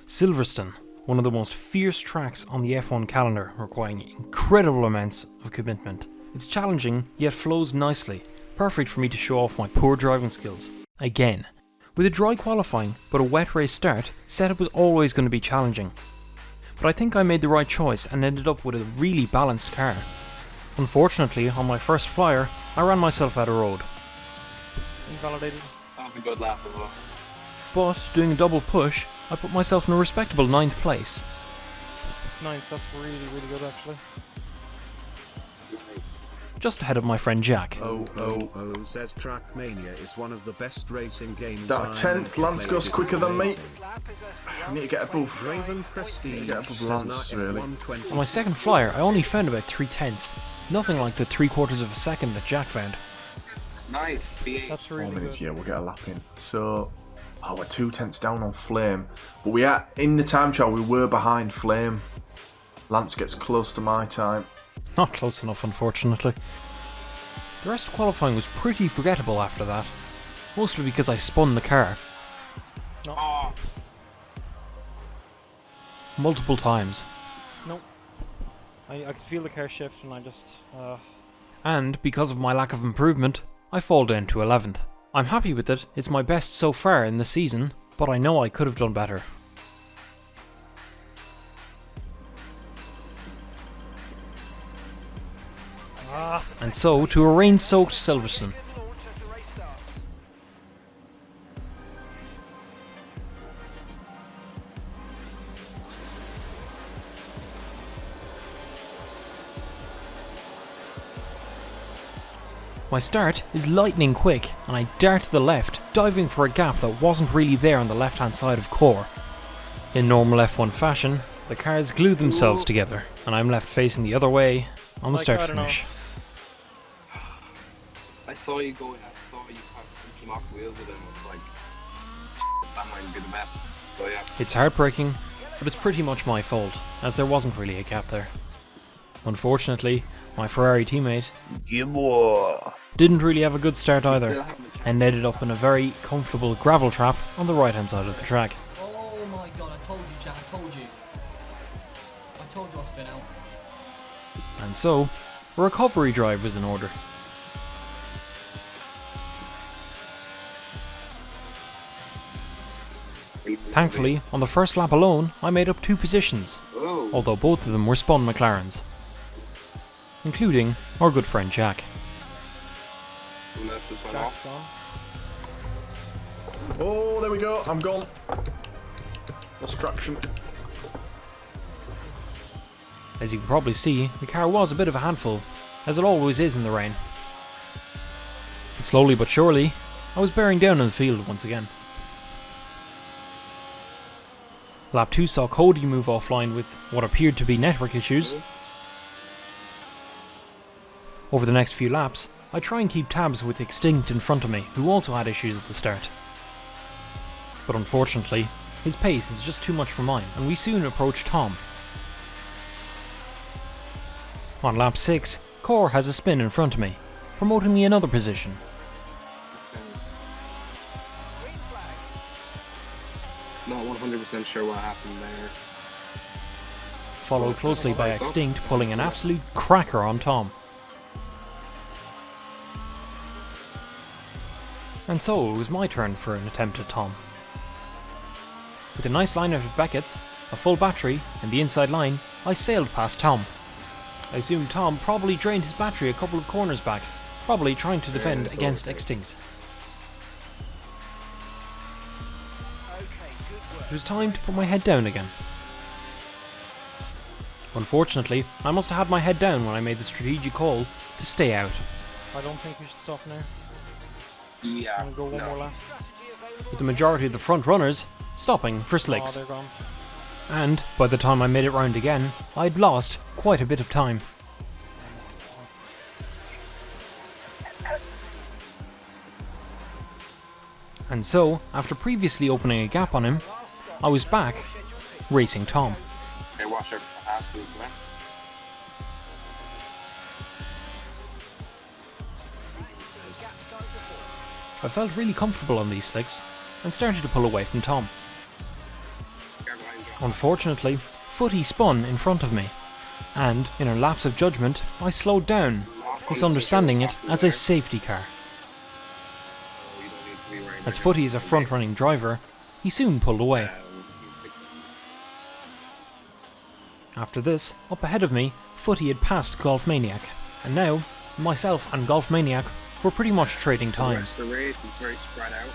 Silverstone, one of the most fierce tracks on the F1 calendar, requiring incredible amounts of commitment. It's challenging, yet flows nicely, perfect for me to show off my poor driving skills. Again. With a dry qualifying, but a wet race start, setup was always going to be challenging. But I think I made the right choice and ended up with a really balanced car. Unfortunately, on my first flyer, I ran myself out of road. Invalidated. That was a good lap as well. But, doing a double push, I put myself in a respectable 9th place. 9th, that's really good actually. Nice. Just ahead of my friend Jack. Says Trackmania is one of the best racing games. That 10th, Lance goes quicker than me. I need to get above. Raven Prestige Get above Lance, really. On my second flyer, I only found about 3/10. Nothing like the 3/4 of a second that Jack found. Nice, B8. That's really 4 minutes, good. yeah, we'll get a lap in. So, we're 2/10 down on Flame. But we are, in the time trial, we were behind Flame. Lance gets close to my time. Not close enough, unfortunately. The rest of qualifying was pretty forgettable after that. Mostly because I spun the car. No. Multiple times. Nope. I could feel the car shift and I just... And, because of my lack of improvement, I fall down to 11th. I'm happy with it, it's my best so far in the season, but I know I could have done better. And so, to a rain-soaked Silverstone. My start is lightning quick, and I dart to the left, diving for a gap that wasn't really there on the left-hand side of core. In normal F1 fashion, the cars glue themselves together, and I'm left facing the other way on the start finish. I saw you go. I saw you have lock wheels with him. It's like that might be the best. So yeah. It's heartbreaking, but it's pretty much my fault, as there wasn't really a gap there. Unfortunately, my Ferrari teammate didn't really have a good start either, and ended up in a very comfortable gravel trap on the right hand side of the track. Oh my god, I told you, Jack, I told you. I told you I'll spin out. And so, a recovery drive was in order. Thankfully, on the first lap alone, I made up 2 positions, although both of them were spun McLarens, including our good friend Jack. Oh, there we go, I'm gone. Lost traction. As you can probably see, the car was a bit of a handful, as it always is in the rain. But slowly but surely, I was bearing down on the field once again. Lap 2 saw Cody move offline with what appeared to be network issues. Over the next few laps, I try and keep tabs with Extinct in front of me, who also had issues at the start. But unfortunately, his pace is just too much for mine, and we soon approach Tom. On lap 6, Core has a spin in front of me, promoting me another position. Not 100% sure what happened there. Followed closely by Extinct pulling an absolute cracker on Tom. And so it was my turn for an attempt at Tom. With a nice line out of Beckett's, a full battery, and the inside line, I sailed past Tom. I assume Tom probably drained his battery a couple of corners back, probably trying to defend against Extinct. It was time to put my head down again. Unfortunately, I must have had my head down when I made the strategic call to stay out. I don't think we should stop now. Yeah. Go one more lap. With the majority of the front runners stopping for slicks. Oh, they're gone. And by the time I made it round again, I'd lost quite a bit of time. And so, after previously opening a gap on him, I was back racing Tom. Hey, watch out for the last week, man. I felt really comfortable on these slicks and started to pull away from Tom. car behind you. Unfortunately, Footy spun in front of me, and in a lapse of judgment, I slowed down, misunderstanding it as a safety car. So you don't need to be worrying As about Footy is a front-running driver, he soon pulled away. he's 6 seconds. After this, up ahead of me, Footy had passed Golf Maniac, and now, myself and Golf Maniac were pretty much trading The times. rest of the race, it's very spread out.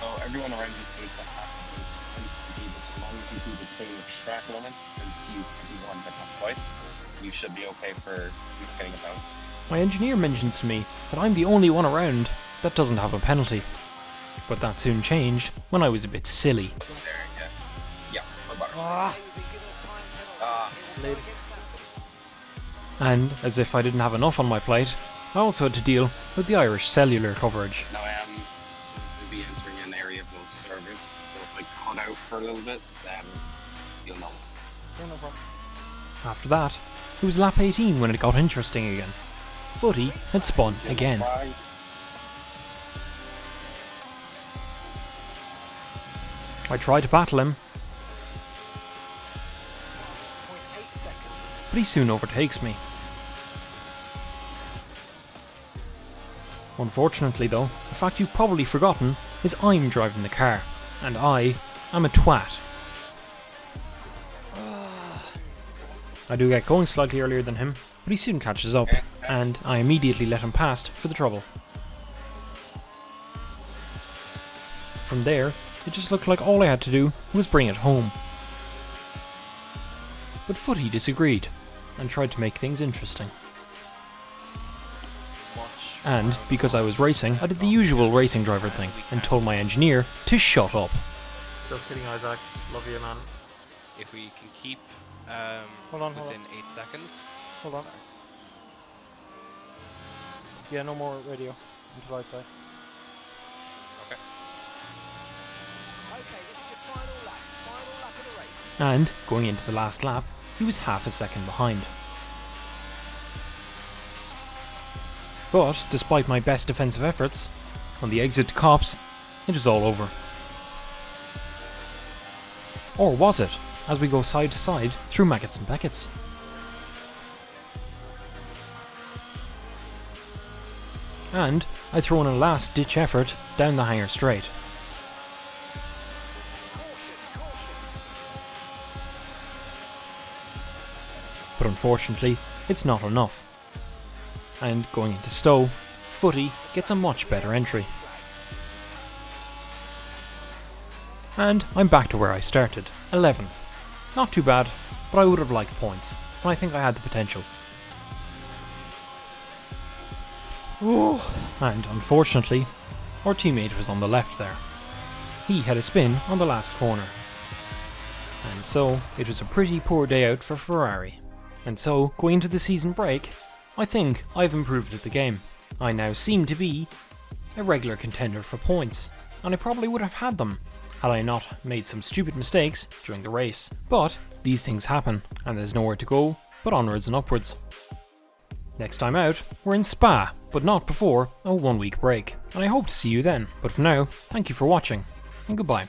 So everyone around you seems to have to be as long as you do the clean track limits, because you could be one but not twice, you should be okay for you getting a down. My engineer mentions to me that I'm the only one around that doesn't have a penalty. But that soon changed when I was a bit silly. There, yeah. Yeah, no Ah, And, as if I didn't have enough on my plate, I also had to deal with the Irish cellular coverage. Now I am going to be entering an area of no service, so if I cut out for a little bit, then you'll know. yeah, no problem. After that, it was lap 18 when it got interesting again. Footy had spun again. Bye. I tried to battle him, but he soon overtakes me. Unfortunately though, the fact you've probably forgotten is I'm driving the car, and I am a twat. I do get going slightly earlier than him, but he soon catches up, and I immediately let him past for the trouble. From there, it just looked like all I had to do was bring it home. But Footy disagreed, and tried to make things interesting. And, because I was racing, I did the usual racing driver thing, and told my engineer to shut up. Just kidding, Isaac. Love you, man. If we can keep Hold on. within 8 seconds. Hold on. Yeah, no more radio until I say. Okay. And, going into the last lap, he was half a second behind. But, despite my best defensive efforts, on the exit to Cops, it was all over. Or was it, as we go side to side through Maggots and Beckets? And I throw in a last ditch effort down the hangar straight. But unfortunately, it's not enough. And going into Stowe, Footy gets a much better entry. And I'm back to where I started, 11th. Not too bad, but I would have liked points, and I think I had the potential. And unfortunately, our teammate was on the left there. He had a spin on the last corner. And so, it was a pretty poor day out for Ferrari. And so, going into the season break, I think I've improved at the game. I now seem to be a regular contender for points, and I probably would have had them had I not made some stupid mistakes during the race. But these things happen, and there's nowhere to go but onwards and upwards. Next time out, we're in Spa, but not before a 1 week break, and I hope to see you then. But for now, thank you for watching, and goodbye.